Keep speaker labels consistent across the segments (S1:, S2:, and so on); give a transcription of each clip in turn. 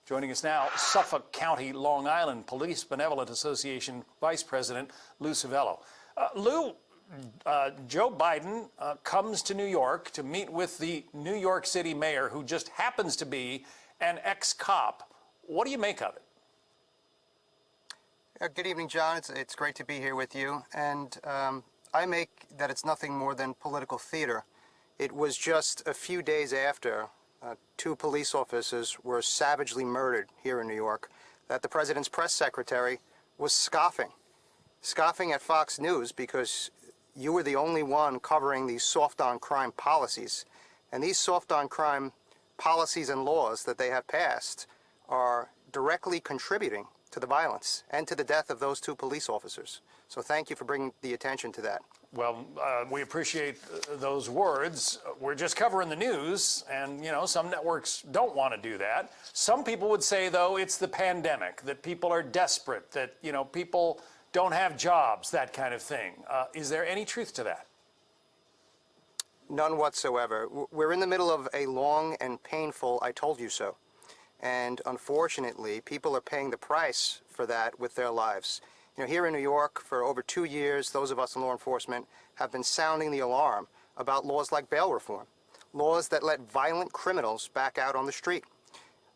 S1: Joining us now, Suffolk County, Long Island Police Benevolent Association Vice President Lou Civello. Lou, Joe Biden comes to New York to meet with the New York City mayor, who just happens to be an ex-cop. What do you make of it?
S2: Good evening, John. It's great to be here with you. And I make that it's nothing more than political theater. It was just a few days after two police officers were savagely murdered here in New York that the president's press secretary was scoffing at Fox News because you were the only one covering these soft-on-crime policies. And these soft-on-crime policies and laws that they have passed are directly contributing to the violence and to the death of those two police officers. So thank you for bringing the attention to that.
S1: Well, we appreciate those words. We're just covering the news, and, you know, some networks don't want to do that. Some people would say, though, it's the pandemic, that people are desperate, that, you know, people don't have jobs, that kind of thing. Is there any truth to that?
S2: None whatsoever. We're in the middle of a long and painful I told you so. And unfortunately, people are paying the price for that with their lives. You know, here in New York, for over 2 years, those of us in law enforcement have been sounding the alarm about laws like bail reform, laws that let violent criminals back out on the street.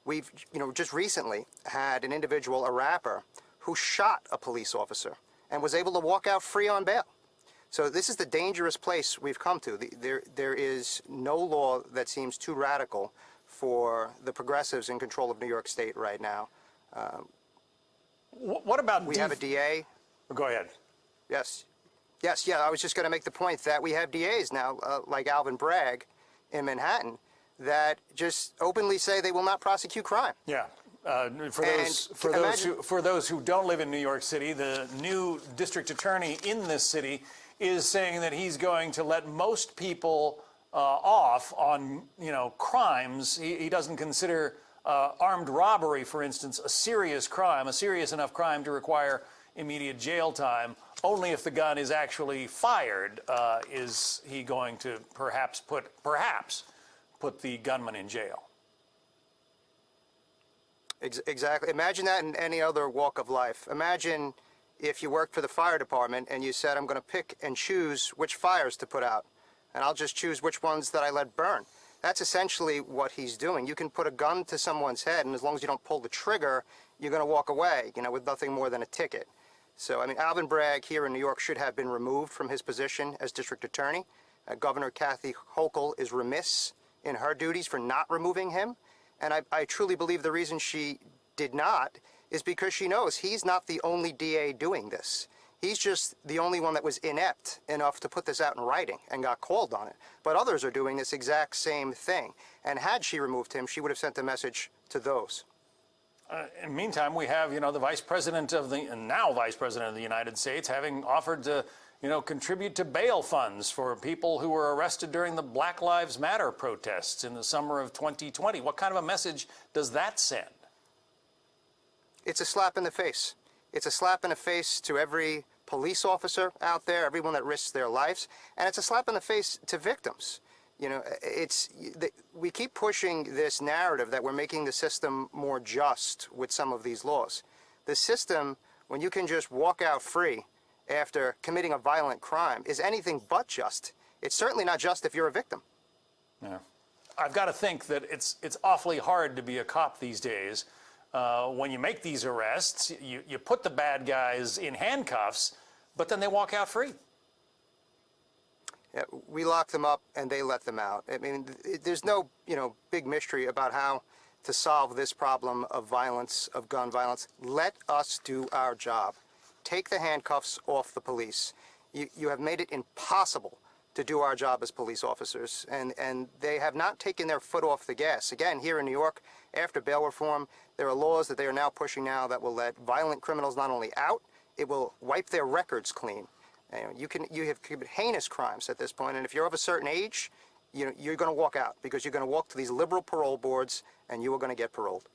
S2: We've, just recently had an individual, a rapper, who shot a police officer and was able to walk out free on bail. So this is the dangerous place we've come to. There is no law that seems too radical for the progressives in control of New York State right now.
S1: What about
S2: we have a DA?
S1: Go ahead.
S2: Yes. I was just going to make the point that we have DAs now, like Alvin Bragg in Manhattan, that just openly say they will not prosecute crime.
S1: Yeah. For those who don't live in New York City, the new district attorney in this city is saying that he's going to let most people off on, crimes. He doesn't consider armed robbery, for instance, a serious crime, a serious enough crime to require immediate jail time. Only if the gun is actually fired is he going to perhaps put the gunman in jail.
S2: Exactly. Imagine that in any other walk of life. Imagine if you worked for the fire department and you said, I'm going to pick and choose which fires to put out, and I'll just choose which ones that I let burn. That's essentially what he's doing. You can put a gun to someone's head, and as long as you don't pull the trigger, you're going to walk away, with nothing more than a ticket. So, Alvin Bragg here in New York should have been removed from his position as district attorney. Governor Kathy Hochul is remiss in her duties for not removing him. And I truly believe the reason she did not is because she knows he's not the only DA doing this. He's just the only one that was inept enough to put this out in writing and got called on it. But others are doing this exact same thing. And had she removed him, she would have sent a message to those.
S1: In the meantime, we have, the Vice President of the, now Vice President of the United States, having offered to, contribute to bail funds for people who were arrested during the Black Lives Matter protests in the summer of 2020. What kind of a message does that send?
S2: It's a slap in the face. It's a slap in the face to every police officer out there, everyone that risks their lives, and it's a slap in the face to victims. We keep pushing this narrative that we're making the system more just with some of these laws. The system, when you can just walk out free after committing a violent crime, is anything but just. It's certainly not just if you're a victim.
S1: Yeah. I've got to think that it's awfully hard to be a cop these days. When you make these arrests, you put the bad guys in handcuffs, but then they walk out free.
S2: Yeah, we lock them up and they let them out. There's no, big mystery about how to solve this problem of violence, of gun violence. Let us do our job. Take the handcuffs off the police. You have made it impossible to do our job as police officers, and they have not taken their foot off the gas. Again, here in New York, after bail reform, there are laws that they are now pushing now that will let violent criminals not only out, it will wipe their records clean. You have committed heinous crimes at this point, and if you're of a certain age, you're going to walk out because you're going to walk to these liberal parole boards and you are going to get paroled.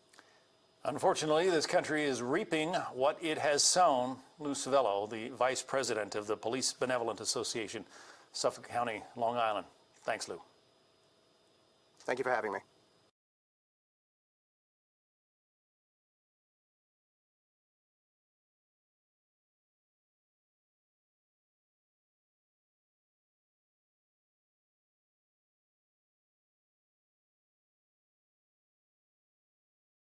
S1: Unfortunately, this country is reaping what it has sown. Lou Civello, the Vice President of the Police Benevolent Association, Suffolk County, Long Island. Thanks, Lou.
S2: Thank you for having me.